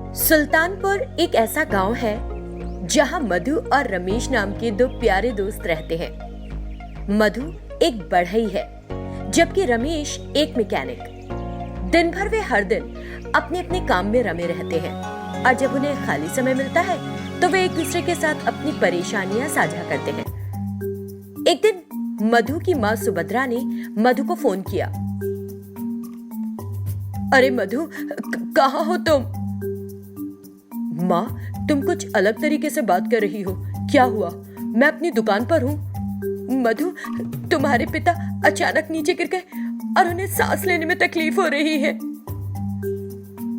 सुल्तानपुर एक ऐसा गांव है जहां मधु और रमेश नाम के दो प्यारे दोस्त रहते हैं। मधु एक बढ़ई है जबकि रमेश एक मैकेनिक। दिन भर वे हर दिन अपने अपने काम में रमे रहते हैं और जब उन्हें खाली समय मिलता है तो वे एक दूसरे के साथ अपनी परेशानियां साझा करते हैं। एक दिन मधु की माँ सुभद्रा ने मधु को फोन किया। अरे मधु, कहाँ हो तुम? माँ, तुम कुछ अलग तरीके से बात कर रही हो, क्या हुआ? मैं अपनी दुकान पर हूँ। मधु, तुम्हारे पिता अचानक नीचे गिर गए और उन्हें सांस लेने में तकलीफ हो रही है।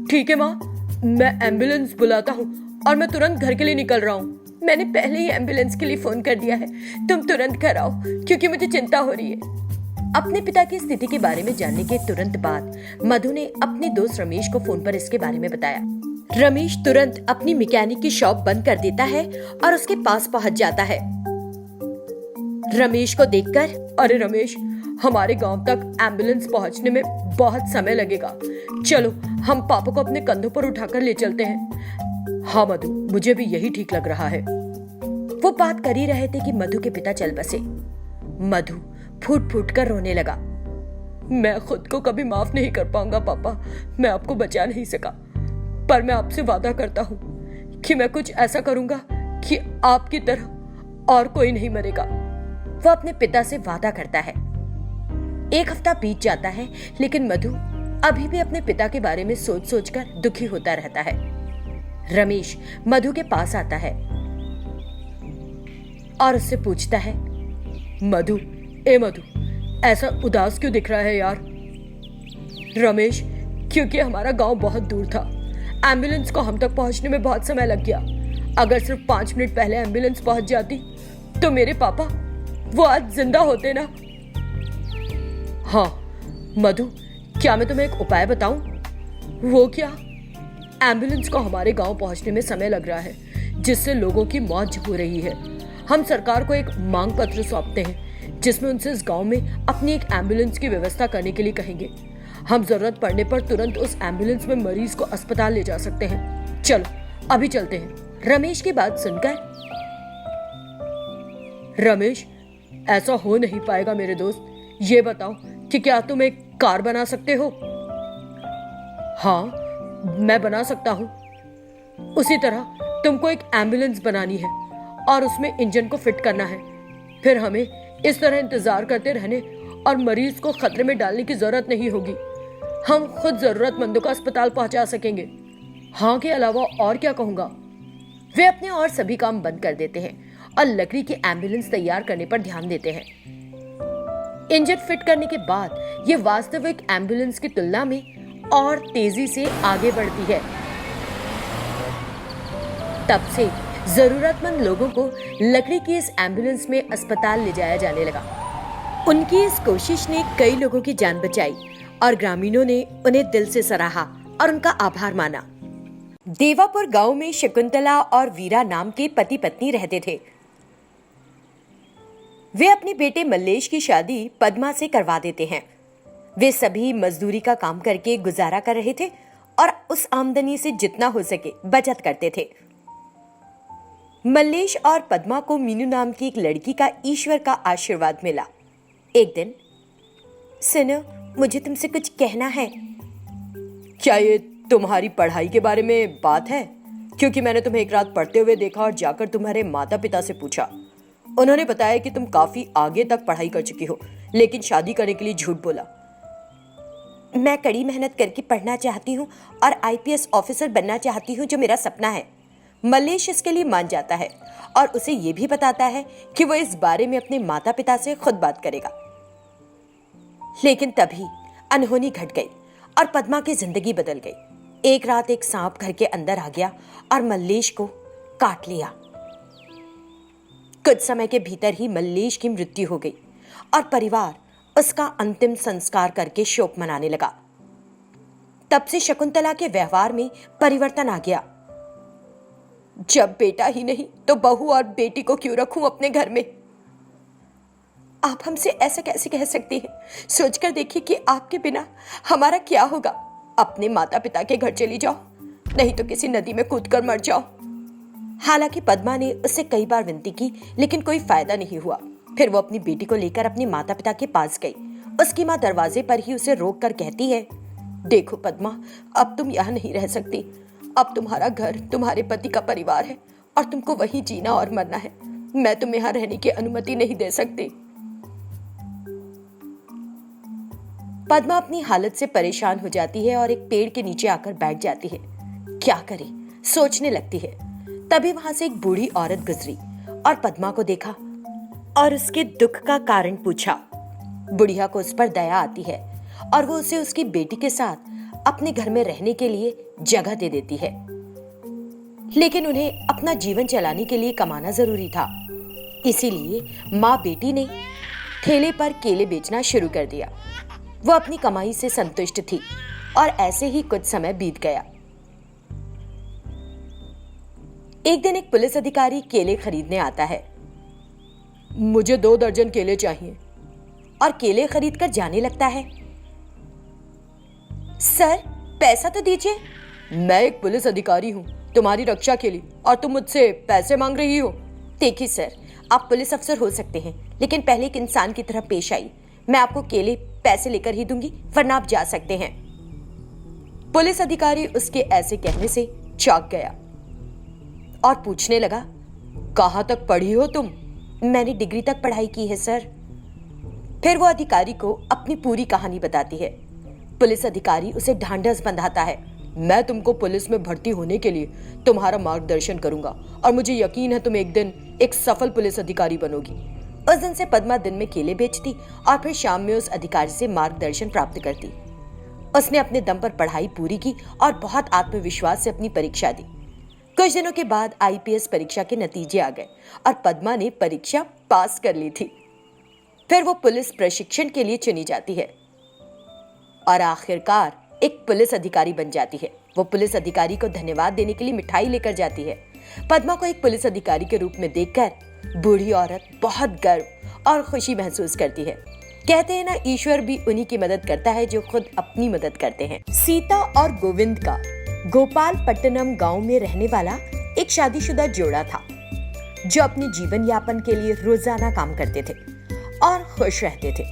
ठीक है माँ, मैं एम्बुलेंस बुलाता हूँ और मैं तुरंत घर के लिए निकल रहा हूँ। मैंने पहले ही एम्बुलेंस के लिए फोन कर दिया है, तुम तुरंत घर आओ क्योंकि मुझे चिंता हो रही है। अपने पिता की स्थिति के बारे में जानने के तुरंत बाद मधु ने अपने दोस्त रमेश को फोन पर इसके बारे में बताया। रमेश तुरंत अपनी मैकेनिक की शॉप बंद कर देता है और उसके पास पहुंच जाता है। रमेश को देखकर, अरे रमेश, हमारे गांव तक एम्बुलेंस पहुंचने में बहुत समय लगेगा, चलो हम पापा को अपने कंधों पर उठाकर ले चलते हैं। हाँ मधु, मुझे भी यही ठीक लग रहा है। वो बात कर ही रहे थे कि मधु के पिता चल बसे। मधु फूट फूट कर रोने लगा। मैं खुद को कभी माफ नहीं कर पाऊंगा पापा, मैं आपको बचा नहीं सका, पर मैं आपसे वादा करता हूं कि मैं कुछ ऐसा करूंगा कि आपकी तरह और कोई नहीं मरेगा। वो अपने पिता से वादा करता है। एक हफ्ता बीत जाता है लेकिन मधु अभी भी अपने पिता के बारे में सोच सोचकर दुखी होता रहता है। रमेश मधु के पास आता है और उससे पूछता है, मधु, ए मधु, ऐसा उदास क्यों दिख रहा है यार? रमेश, क्योंकि हमारा गांव बहुत दूर था, एम्बुलेंस को हम तक पहुंचने में बहुत समय लग गया। अगर सिर्फ 5 मिनट पहले एम्बुलेंस पहुंच जाती तो मेरे पापा वो आज जिंदा होते ना। हाँ मधु, क्या मैं तुम्हें एक उपाय बताऊं? वो क्या? एम्बुलेंस को हमारे गांव पहुंचने में समय लग रहा है जिससे लोगों की मौत हो रही है। हम सरकार को एक मांग पत्र सौंपते हैं जिसमें उनसे इस गांव में अपनी एक एम्बुलेंस की व्यवस्था करने के लिए कहेंगे। हम जरूरत पड़ने पर तुरंत उस एम्बुलेंस में मरीज को अस्पताल ले जा सकते हैं। चलो अभी चलते हैं। रमेश की बात सुनकर, रमेश, ऐसा हो नहीं पाएगा मेरे दोस्त, ये बताओ कि क्या तुम एक कार बना सकते हो? हाँ, मैं बना सकता हूँ। उसी तरह तुमको एक एम्बुलेंस बनानी है और उसमें इंजन को फिट करना है। फिर हमें इस तरह इंतजार करते रहने और मरीज को खतरे में डालने की जरूरत नहीं होगी। हम खुद जरूरतमंदों को अस्पताल पहुंचा सकेंगे। हाँ के अलावा और क्या कहूंगा? वे अपने और सभी काम बंद कर देते हैं और लकड़ी की एम्बुलेंस तैयार करने पर ध्यान देते हैं। इंजन फिट करने के बाद ये वास्तविक एम्बुलेंस की तुलना में और तेजी से आगे बढ़ती है। तब से जरूरतमंद लोगों को लकड़ी की इस एम्बुलेंस में अस्पताल ले जाया जाने लगा। उनकी इस कोशिश ने कई लोगों की जान बचाई और ग्रामीणों ने उन्हें दिल से सराहा और उनका आभार माना। देवापुर गांव में शकुंतला और वीरा नाम के पति पत्नी रहते थे। वे अपने बेटे मल्लेश की शादी पद्मा से करवा देते हैं। वे सभी मजदूरी का काम करके गुजारा कर रहे थे और उस आमदनी से जितना हो सके बचत करते थे। मल्लेश और पद्मा को मीनू नाम की एक लड़की का ईश्वर का आशीर्वाद मिला। एक दिन, सुनो, मुझे तुमसे कुछ कहना है। क्या ये तुम्हारी पढ़ाई के बारे में बात है? क्योंकि मैंने तुम्हें एक रात पढ़ते हुए देखा और जाकर तुम्हारे माता पिता से पूछा। उन्होंने बताया कि तुम काफी आगे तक पढ़ाई कर चुकी हो लेकिन शादी करने के लिए झूठ बोला। मैं कड़ी मेहनत करके पढ़ना चाहती हूँ और आईपीएस ऑफिसर बनना चाहती हूँ जो मेरा सपना है। मल्लेश इसके लिए मान जाता है और उसे ये भी बताता है कि वो इस बारे में अपने माता पिता से खुद बात करेगा। लेकिन तभी अनहोनी घट गई और पद्मा की जिंदगी बदल गई। एक रात एक सांप घर के अंदर आ गया और मल्लेश को काट लिया। कुछ समय के भीतर ही मल्लेश की मृत्यु हो गई और परिवार उसका अंतिम संस्कार करके शोक मनाने लगा। तब से शकुंतला के व्यवहार में परिवर्तन आ गया। जब बेटा ही नहीं तो बहू और बेटी को क्यों रखूं अपने घर में? आप हमसे ऐसा कैसे कह सकती हैं? सोचकर देखिए कि आपके बिना हमारा क्या होगा। अपने माता पिता के घर चली जाओ, नहीं तो किसी नदी में कूदकर मर जाओ। हालांकि पद्मा ने उससे कई बार विनती की, लेकिन कोई फायदा नहीं हुआ। फिर वो अपनी बेटी को लेकर अपने माता पिता के पास गई। उसकी माँ दरवाजे पर ही उसे रोक कर कहती है, देखो पद्मा, अब तुम यहाँ नहीं रह सकती। अब तुम्हारा घर तुम्हारे पति का परिवार है और तुमको वहीं जीना और मरना है। मैं तुम्हें यहाँ रहने की अनुमति नहीं दे सकती। पद्मा अपनी हालत से परेशान हो जाती है और एक पेड़ के नीचे आकर बैठ जाती है। क्या करे, सोचने लगती है। तभी वहां से एक बूढ़ी औरत गुजरी और पद्मा को देखा और उसके दुख का कारण पूछा। बुढ़िया को उस पर दया आती है और वो उसे उसकी बेटी के साथ अपने घर में रहने के लिए जगह दे देती है। लेकिन उन्हें अपना जीवन चलाने के लिए कमाना जरूरी था, इसीलिए माँ बेटी ने ठेले पर केले बेचना शुरू कर दिया। वो अपनी कमाई से संतुष्ट थी और ऐसे ही कुछ समय बीत गया। एक दिन एक पुलिस अधिकारी केले खरीदने आता है। मुझे 2 दर्जन केले चाहिए, और केले खरीद कर जाने लगता है। सर, पैसा तो दीजिए। मैं एक पुलिस अधिकारी हूँ तुम्हारी रक्षा के लिए, और तुम मुझसे पैसे मांग रही हो। देखिए सर, आप पुलिस अफसर हो सकते हैं, लेकिन पहले एक इंसान की तरह पेश आई। मैं आपको केले पैसे लेकर ही दूंगी, वरना आप जा सकते हैं। पुलिस अधिकारी उसके ऐसे कहने से चौंक गया और पूछने लगा, कहाँ तक पढ़ी हो तुम? मैंने डिग्री तक पढ़ाई की है सर। फिर वो अधिकारी को अपनी पूरी कहानी बताती है। पुलिस अधिकारी उसे ढांढस बंधाता है। मैं तुमको पुलिस में भर्ती होने के लिए तुम्हारा मार्गदर्शन करूंगा और मुझे यकीन है तुम एक दिन एक सफल पुलिस अधिकारी बनोगी। उस दिन से पद्मा दिन में केले बेचती और फिर शाम में उस अधिकारी से मार्गदर्शन प्राप्त करती। उसने अपने दम पर पढ़ाई पूरी की और बहुत आत्मविश्वास से अपनी परीक्षा दी। कुछ दिनों के बाद आईपीएस परीक्षा के नतीजे आ गए और पद्मा ने परीक्षा पास कर ली थी। फिर वो पुलिस प्रशिक्षण के लिए चुनी जाती है और आखिरकार एक पुलिस अधिकारी बन जाती है। वो पुलिस अधिकारी को धन्यवाद देने के लिए मिठाई लेकर जाती है। पद्मा को एक पुलिस अधिकारी के रूप में देखकर बूढ़ी औरत बहुत गर्व और खुशी महसूस करती है। कहते हैं ना, ईश्वर भी उन्हीं की मदद करता है जो खुद अपनी मदद करते हैं। सीता और गोविंद का गोपालपट्टनम गांव में रहने वाला एक शादीशुदा जोड़ा था, जो अपने जीवन यापन के लिए रोजाना काम करते थे और खुश रहते थे।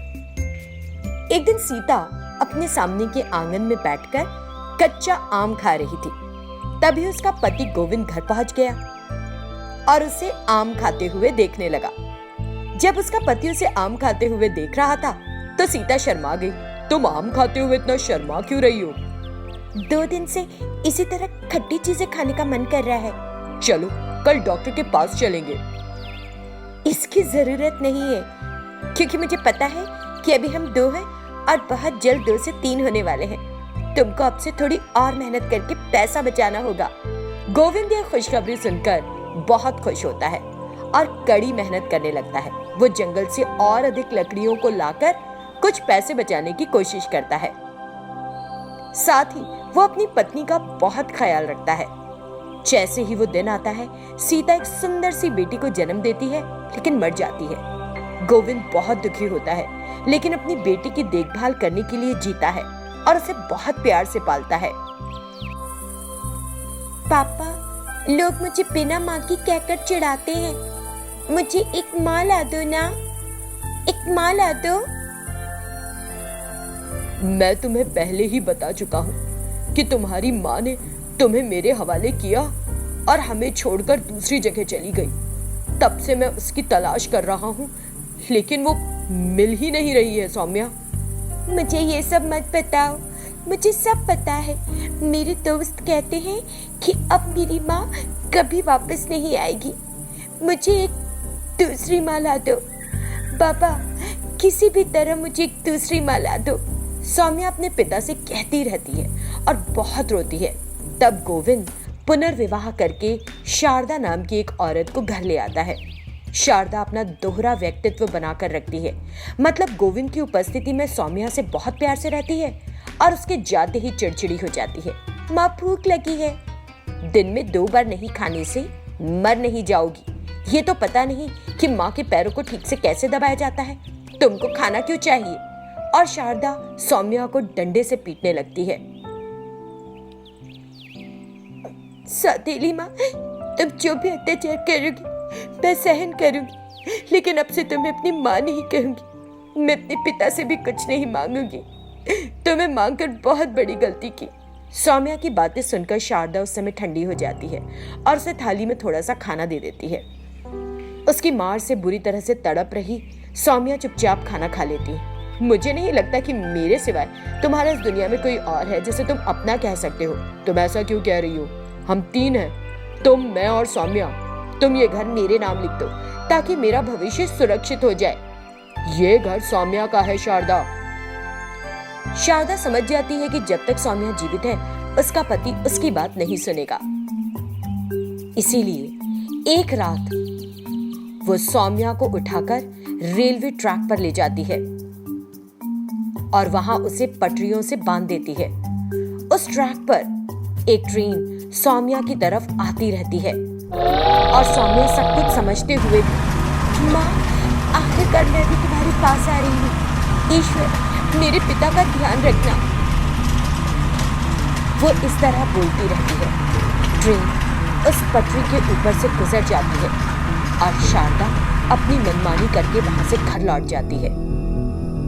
एक दिन सीता अपने सामने के आंगन में बैठकर कच्चा आम खा रही थी। तभी उसका पति गोविंद घर पहुंच गया और उसे आम खाते हुए देखने लगा। जब उसका पति उसे आम खाते हुए देख रहा था तो सीता शर्मा गई। तुम आम खाते हुए इतना शर्मा क्यों रही हो? 2 दिन से इसी तरह खट्टी चीजें खाने का मन कर रहा है। चलो कल डॉक्टर के पास चलेंगे। इसकी जरूरत नहीं है, क्योंकि मुझे पता है कि अभी हम 2 हैं और बहुत जल्द 2 से 3 होने वाले हैं। तुमको अब से थोड़ी और मेहनत करके पैसा बचाना होगा। गोविंद यह खुशखबरी सुनकर बहुत खुश होता है और कड़ी मेहनत करने लगता है। वो जंगल से और अधिक लकड़ियों को लाकर कुछ पैसे बचाने की कोशिश करता है। साथ ही वो अपनी पत्नी का बहुत ख्याल रखता है। जैसे ही वो दिन आता है, सीता एक सुंदर सी बेटी को जन्म देती है, लेकिन मर जाती है। गोविंद बहुत दुखी होता है, लेकिन अपनी बेटी की देखभाल करने के लिए जीता है और उसे बहुत प्यार से पालता है। पापा, लोग मुझे बिना माँ की कहकर चिढ़ाते हैं। मुझे एक माँ ला दो ना, एक माँ ला दो। मैं तुम्हें पहले ही बता चुका हूँ कि तुम्हारी माँ ने तुम्हें मेरे हवाले किया और हमें छोड़कर दूसरी जगह चली गई। तब से मैं उसकी तलाश कर रहा हूँ, लेकिन वो मिल ही नहीं रही है। सौम्या, मुझे ये सब मत बताओ, मुझे सब पता है। मेरे दोस्त कहते हैं कि अब मेरी माँ कभी वापस नहीं आएगी। मुझे एक दूसरी माँ ला दो पापा, किसी भी तरह मुझे एक दूसरी माँ ला दो। सौम्या अपने पिता से कहती रहती है और बहुत रोती है। तब गोविंद पुनर्विवाह करके शारदा नाम की एक औरत को घर ले आता है। शारदा अपना दोहरा व्यक्तित्व बनाकर रखती है। मतलब गोविंद की उपस्थिति में सौम्या से बहुत प्यार से रहती है और उसके जाते ही चिड़चिड़ी हो जाती है। माँ, भूख लगी है। दिन में 2 बार नहीं खाने से मर नहीं जाओगी। ये तो पता नहीं कि माँ के पैरों को ठीक से कैसे दबाया जाता है। तुमको खाना क्यों चाहिए? और शारदा सौम्या को डंडे से पीटने लगती है। सौतेली माँ, तुम जो भी अत्याचार करोगी मैं सहन करूंगी, लेकिन अब से तुम्हें अपनी माँ नहीं कहूंगी। मैं अपने पिता से भी कुछ नहीं मांगूंगी। तुम्हें मांगकर बहुत बड़ी गलती की। सौम्या की बातें सुनकर शारदा उस समय ठंडी हो जाती है और उसे थाली में थोड़ा सा खाना दे देती है। उसकी मार से बुरी तरह से तड़प रही सौम्या चुपचाप खाना खा लेती है। मुझे नहीं लगता कि मेरे सिवाय तुम्हारा इस दुनिया में कोई और है जिसे तुम अपना कह सकते हो। तुम ऐसा क्यों कह रही हो? हम 3 हैं, तुम, मैं और सौम्या। तुम ये घर मेरे नाम लिख दो ताकि मेरा भविष्य सुरक्षित हो जाए। ये घर सौम्या का है शारदा। शारदा समझ जाती है कि जब तक सौम्या जीवित है उसका पति उसकी बात नहीं सुनेगा। इसीलिए एक रात वो सौम्या को उठाकर रेलवे ट्रैक पर ले जाती है और वहां उसे पटरियों से बांध देती है। उस ट्रैक पर एक ट्रेन सौम्या की तरफ आती रहती है और सौम्या सब कुछ समझते हुए भी, माँ, आखिरकार मैं भी तुम्हारे पास आ रही हूँ। ईश्वर, मेरे पिता का ध्यान रखना। वो इस तरह बोलती रहती है। ट्रेन उस पटरी के ऊपर से गुजर जाती है और शारदा अपनी मनमानी करके वहां से घर लौट जाती है।